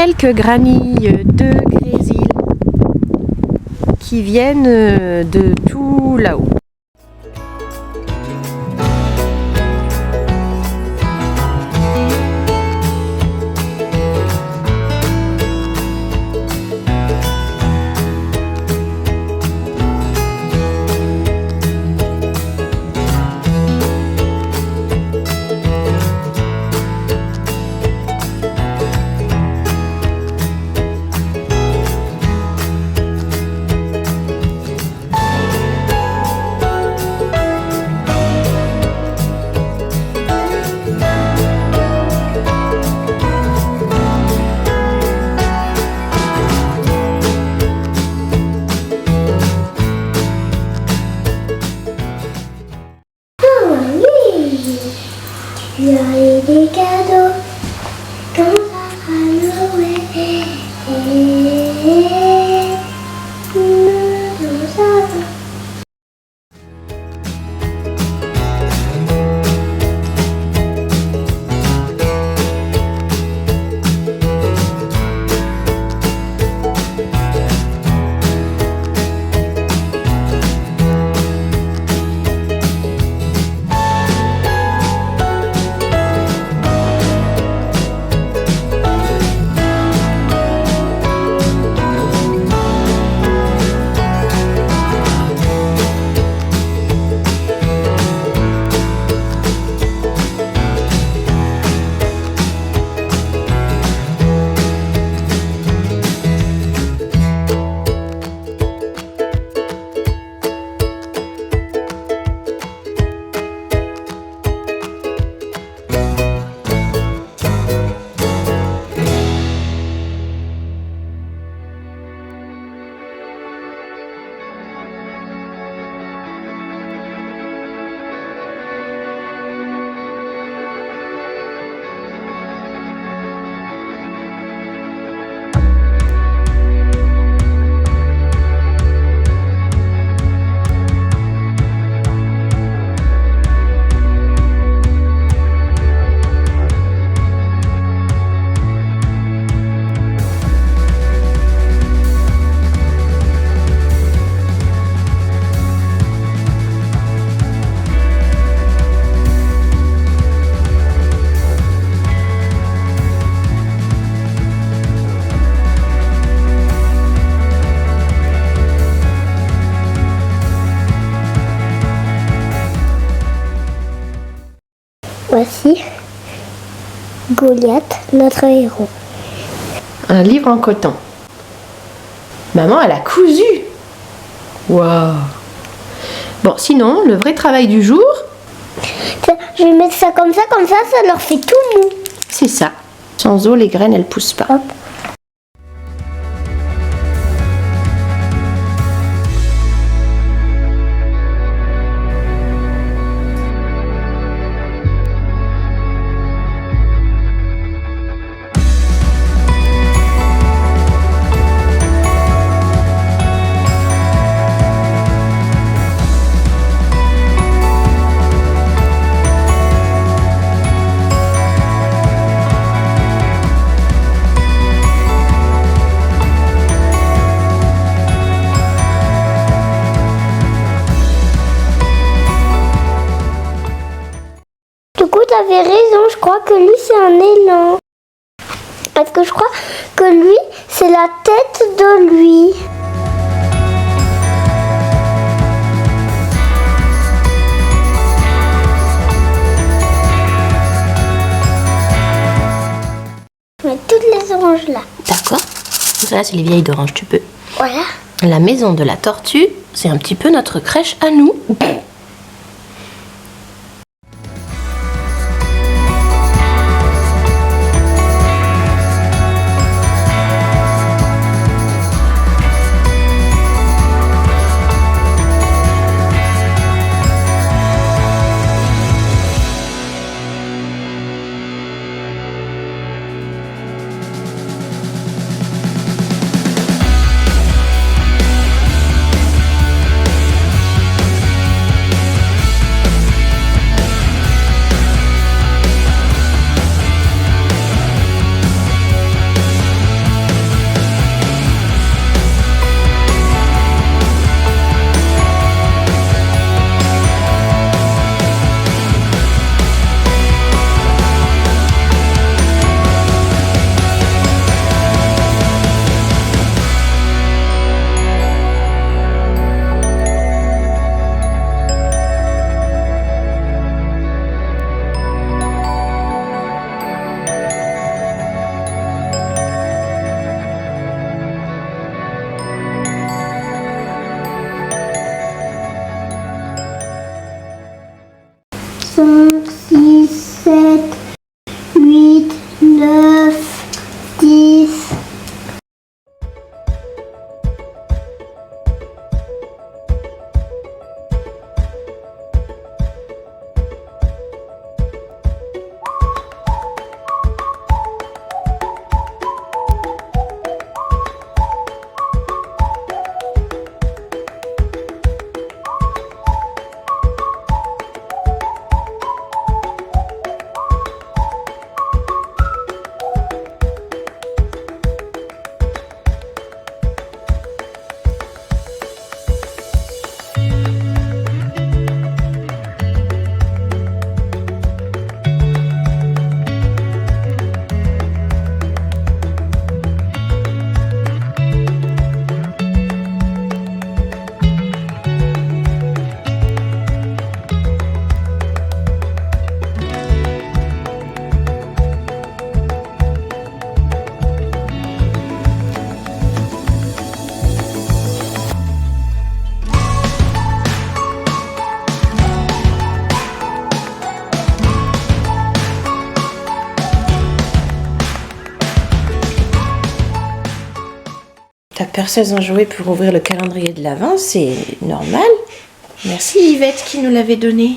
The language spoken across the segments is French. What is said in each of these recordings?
quelques granilles de grésil qui viennent de tout là-haut. Tu as eu des cadeaux quand ça sera Noël. Nous avons. Voici Goliath, notre héros. Un livre en coton. Maman, elle a cousu. Waouh. Bon, sinon, le vrai travail du jour, Tiens, je vais mettre ça, ça leur fait tout mou. c'est ça. Sans eau, les graines, elles poussent pas. Hop. Du coup, t'avais raison, je crois que lui, c'est un élan. Parce que je crois que lui, c'est la tête de lui. Je mets toutes les oranges là. D'accord. Ça, c'est les vieilles d'orange, tu peux. Voilà. La maison de la tortue, c'est un petit peu notre crèche à nous. ta perceuse en jouet pour ouvrir le calendrier de l'Avent, c'est normal. Merci Yvette qui nous l'avait donné.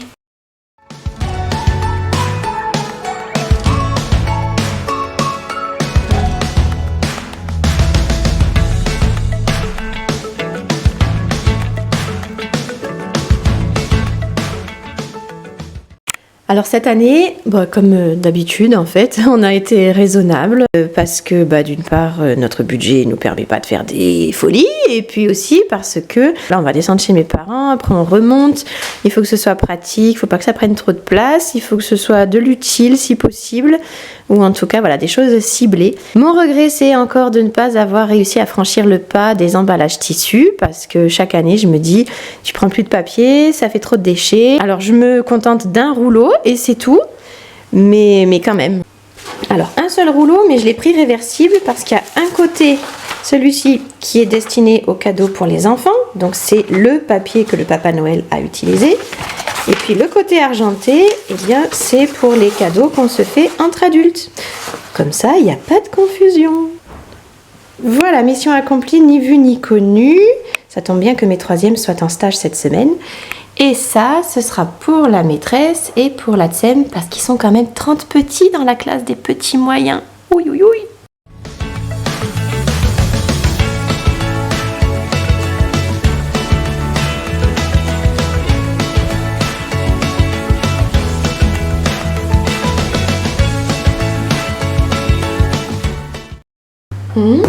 Alors cette année, comme d'habitude en fait, on a été raisonnable parce que d'une part notre budget nous permet pas de faire des folies et puis aussi parce que là on va descendre chez mes parents, après on remonte, il faut que ce soit pratique, il faut pas que ça prenne trop de place, il faut que ce soit de l'utile si possible ou en tout cas voilà des choses ciblées. Mon regret c'est encore de ne pas avoir réussi à franchir le pas des emballages tissus parce que chaque année je me dis tu prends plus de papier, ça fait trop de déchets. Alors je me contente d'un rouleau et c'est tout, mais quand même. Alors un seul rouleau, mais je l'ai pris réversible parce qu'il y a un côté, celui-ci, qui est destiné aux cadeaux pour les enfants, donc c'est le papier que le Papa Noël a utilisé. Et puis le côté argenté, eh bien c'est pour les cadeaux qu'on se fait entre adultes. Comme ça, il n'y a pas de confusion. Voilà, mission accomplie, ni vue ni connue. Ça tombe bien que mes troisièmes soient en stage cette semaine. Et ça, ce sera pour la maîtresse et pour la TSEM parce qu'ils sont quand même 30 petits dans la classe des petits moyens. Oui, oui, oui.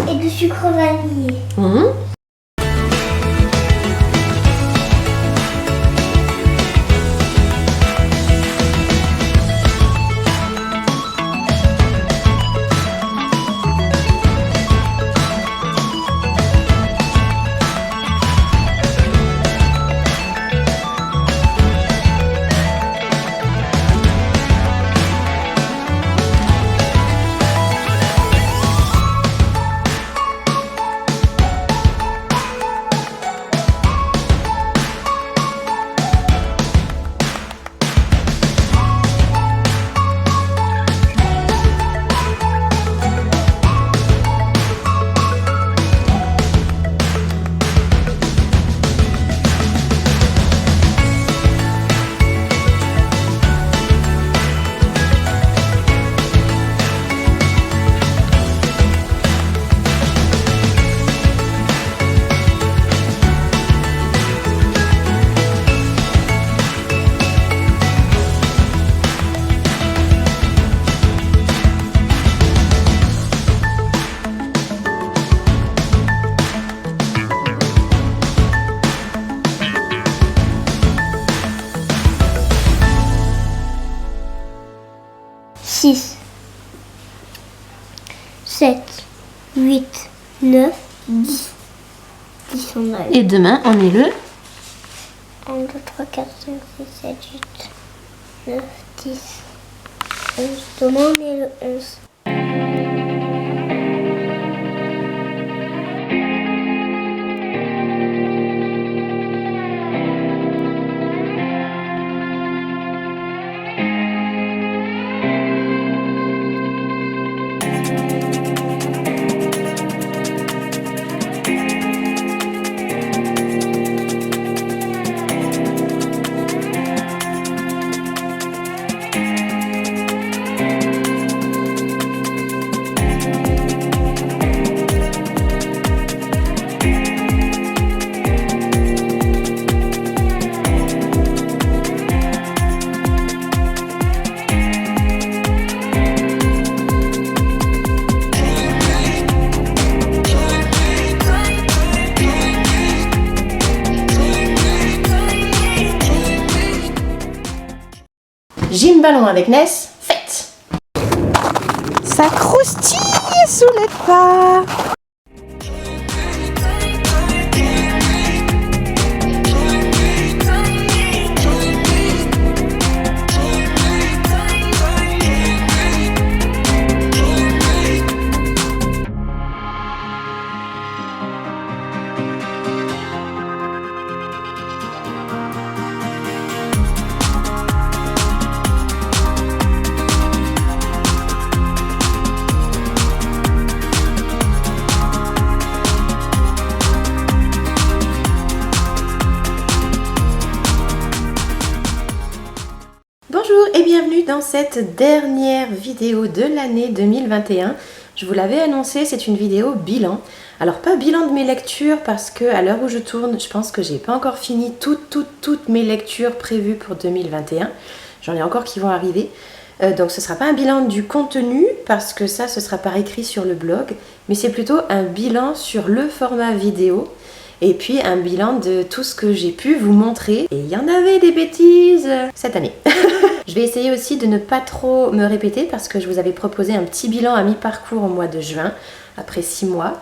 Et du sucre vanillé. Six, 7, 8, 9, 10. 10 on a eu. Et demain, on est le 1, 2, 3, 4, 5, 6, 7, 8, 9, 10, 11. Demain on est le 11. gym ballon avec Ness, faites. Ça croustille sous les pas. et bienvenue dans cette dernière vidéo de l'année 2021. Je vous l'avais annoncé, c'est une vidéo bilan. Alors pas bilan de mes lectures parce que à l'heure où je tourne, je pense que j'ai pas encore fini toutes mes lectures prévues pour 2021. J'en ai encore qui vont arriver. Donc ce sera pas un bilan du contenu parce que ça ce sera par écrit sur le blog, mais c'est plutôt un bilan sur le format vidéo. Et puis un bilan de tout ce que j'ai pu vous montrer. Et il y en avait des bêtises cette année. Je vais essayer aussi de ne pas trop me répéter parce que je vous avais proposé un petit bilan à mi-parcours au mois de juin, après 6 mois.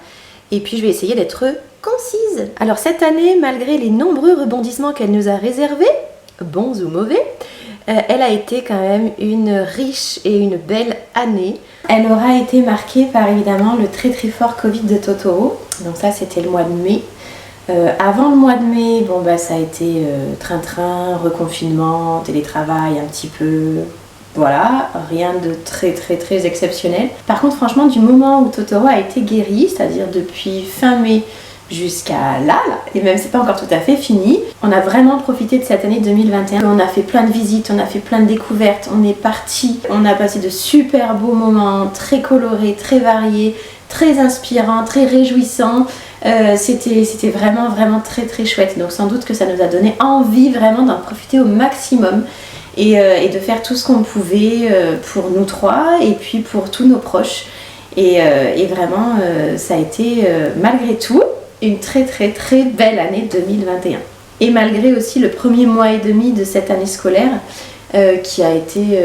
Et puis je vais essayer d'être concise. Alors cette année, malgré les nombreux rebondissements qu'elle nous a réservés, bons ou mauvais, elle a été quand même une riche et une belle année. Elle aura été marquée par évidemment le très fort Covid de Totoro. Donc ça c'était le mois de mai. Avant le mois de mai, bon bah ça a été train-train, reconfinement, télétravail un petit peu, voilà, rien de très exceptionnel. Par contre franchement du moment où Totoro a été guéri, c'est-à-dire depuis fin mai jusqu'à là, et même c'est pas encore tout à fait fini, on a vraiment profité de cette année 2021. On a fait plein de visites, on a fait plein de découvertes, on est parti, on a passé de super beaux moments, très colorés, très variés, très inspirants, très réjouissants. C'était vraiment très chouette, donc sans doute que ça nous a donné envie vraiment d'en profiter au maximum et de faire tout ce qu'on pouvait pour nous trois et puis pour tous nos proches et vraiment ça a été malgré tout une très belle année 2021 et malgré aussi le premier mois et demi de cette année scolaire qui a été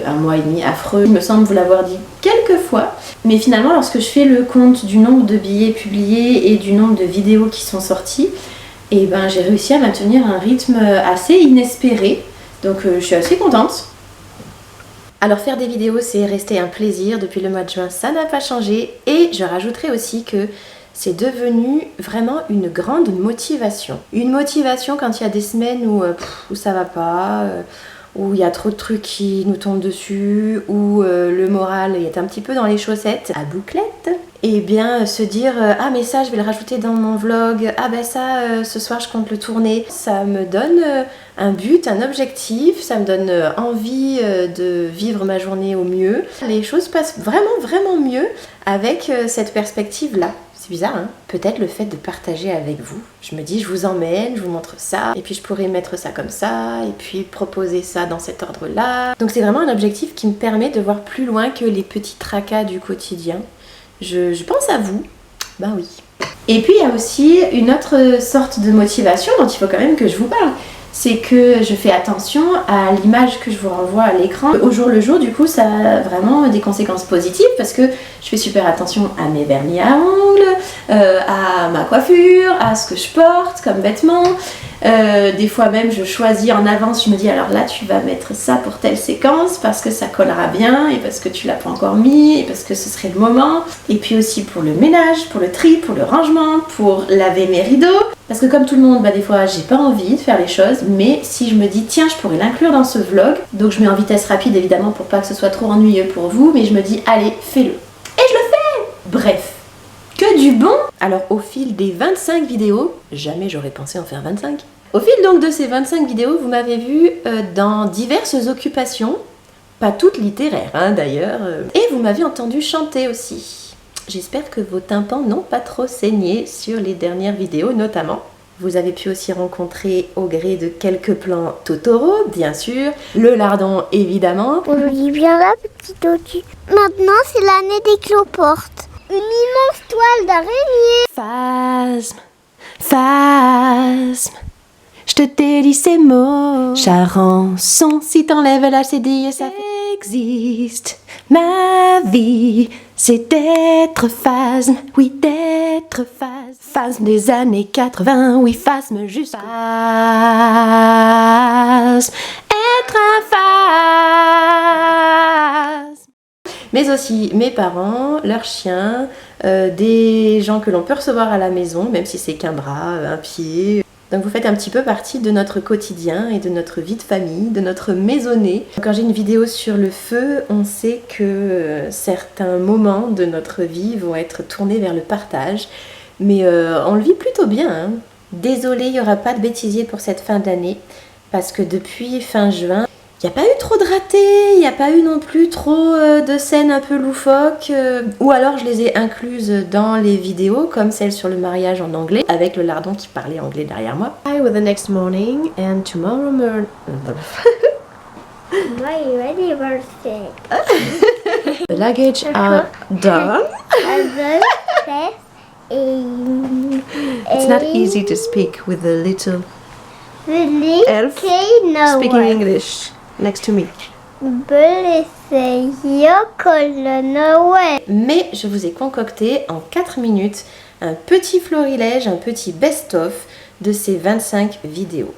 un mois et demi affreux. Il me semble vous l'avoir dit quelques fois, mais finalement lorsque je fais le compte du nombre de billets publiés et du nombre de vidéos qui sont sorties, et ben j'ai réussi à maintenir un rythme assez inespéré, donc je suis assez contente. Alors faire des vidéos c'est resté un plaisir depuis le mois de juin, ça n'a pas changé, et je rajouterai aussi que c'est devenu vraiment une grande motivation. Une motivation quand il y a des semaines où ça va pas, où il y a trop de trucs qui nous tombent dessus, où le moral est un petit peu dans les chaussettes, à bouclette, et bien se dire ah mais ça je vais le rajouter dans mon vlog, ah ben ça ce soir je compte le tourner. Ça me donne un but, un objectif, ça me donne envie de vivre ma journée au mieux. Les choses passent vraiment mieux avec cette perspective-là. C'est bizarre, hein? Peut-être le fait de partager avec vous. Je me dis, je vous emmène, je vous montre ça, et puis je pourrais mettre ça comme ça, et puis proposer ça dans cet ordre-là. Donc c'est vraiment un objectif qui me permet de voir plus loin que les petits tracas du quotidien. Je pense à vous, ben oui. Et puis il y a aussi une autre sorte de motivation dont il faut quand même que je vous parle. C'est que je fais attention à l'image que je vous renvoie à l'écran. Au jour le jour, du coup, ça a vraiment des conséquences positives parce que je fais super attention à mes vernis à ongles, à ma coiffure, à ce que je porte comme vêtements. Des fois même, je choisis en avance, je me dis alors là, tu vas mettre ça pour telle séquence parce que ça collera bien et parce que tu l'as pas encore mis et parce que ce serait le moment. Et puis aussi pour le ménage, pour le tri, pour le rangement, pour laver mes rideaux. Parce que comme tout le monde, bah des fois j'ai pas envie de faire les choses, mais si je me dis tiens je pourrais l'inclure dans ce vlog, donc je mets en vitesse rapide évidemment pour pas que ce soit trop ennuyeux pour vous, mais je me dis allez fais-le. Et je le fais. Bref, que du bon. Alors au fil des 25 vidéos, jamais j'aurais pensé en faire 25. Au fil donc de ces 25 vidéos, vous m'avez vu dans diverses occupations, pas toutes littéraires hein, d'ailleurs, et vous m'avez entendu chanter aussi. J'espère que vos tympans n'ont pas trop saigné sur les dernières vidéos notamment. Vous avez pu aussi rencontrer au gré de quelques plans Totoro, bien sûr, le lardon évidemment. Aujourd'hui bien là, petit Totu. Maintenant c'est l'année des cloportes. Une immense toile d'araignée. Phasme, je te délie ces mots. Charançon, si t'enlèves la cédille, ça existe. Ma vie, c'est d'être phasme, oui d'être phasme. Phasme des années 80, oui phasme jusqu'au phasme. Être un phasme. Mais aussi mes parents, leurs chiens, des gens que l'on peut recevoir à la maison, même si c'est qu'un bras, un pied. Donc vous faites un petit peu partie de notre quotidien et de notre vie de famille, de notre maisonnée. Quand j'ai une vidéo sur le feu, on sait que certains moments de notre vie vont être tournés vers le partage. Mais on le vit plutôt bien. Hein. Désolée, il n'y aura pas de bêtisier pour cette fin d'année. Parce que depuis fin juin, Il n'y a pas eu trop de ratés, il n'y a pas eu non plus trop de scènes un peu loufoques, ou alors je les ai incluses dans les vidéos, comme celle sur le mariage en anglais, avec le lardon qui parlait anglais derrière moi. Hi with the next morning, and tomorrow morning... Why are you ready for it? The luggage are done. It's not easy to speak with a little elf speaking English next to me. Mais je vous ai concocté en 4 minutes un petit florilège, un petit best-of de ces 25 vidéos.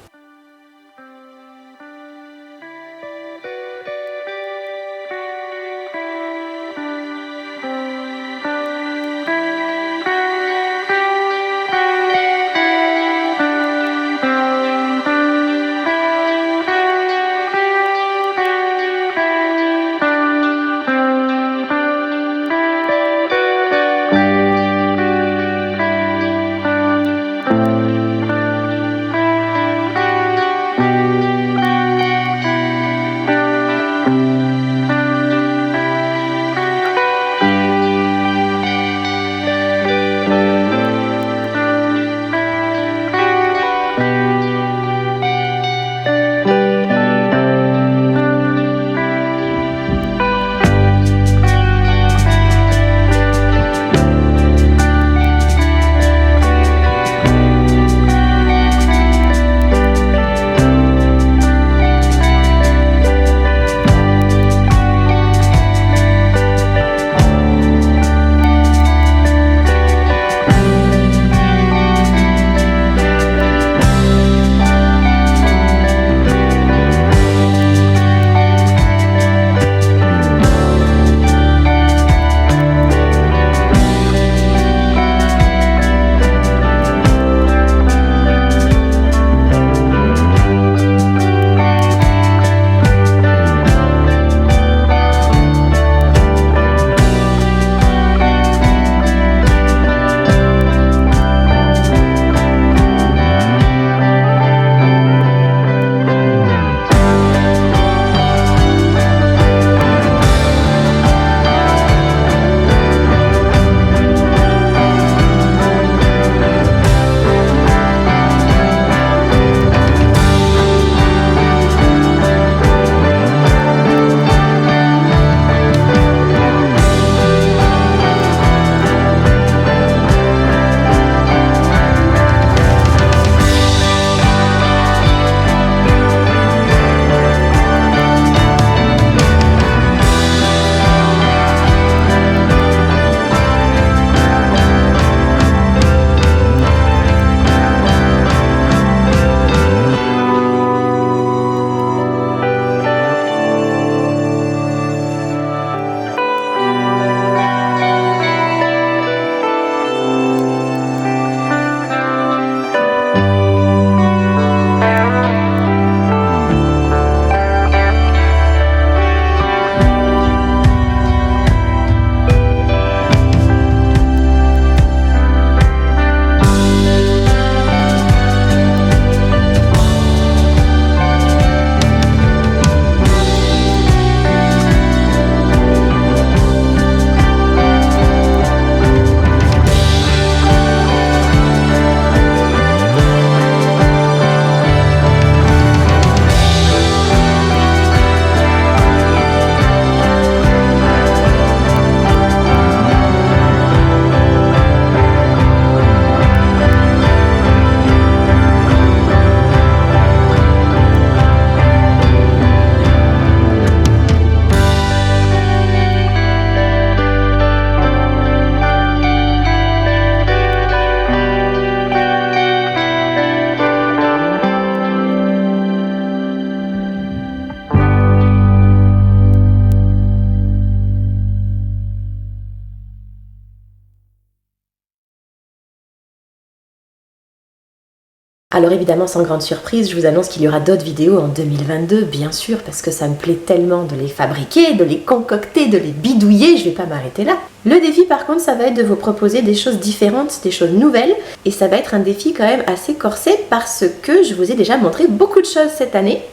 Alors évidemment, sans grande surprise, je vous annonce qu'il y aura d'autres vidéos en 2022, bien sûr, parce que ça me plaît tellement de les fabriquer, de les concocter, de les bidouiller, je vais pas m'arrêter là. Le défi par contre, ça va être de vous proposer des choses différentes, des choses nouvelles, et ça va être un défi quand même assez corsé parce que je vous ai déjà montré beaucoup de choses cette année.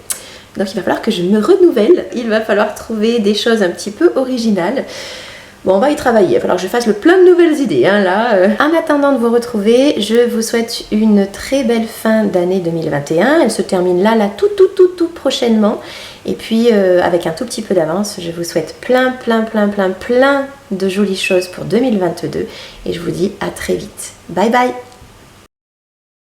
Donc il va falloir que je me renouvelle, il va falloir trouver des choses un petit peu originales. Bon, on va y travailler, il va falloir que je fasse plein de nouvelles idées, hein, là. En attendant de vous retrouver, je vous souhaite une très belle fin d'année 2021. Elle se termine là, tout prochainement. Et puis, avec un tout petit peu d'avance, je vous souhaite plein de jolies choses pour 2022. Et je vous dis à très vite. Bye bye!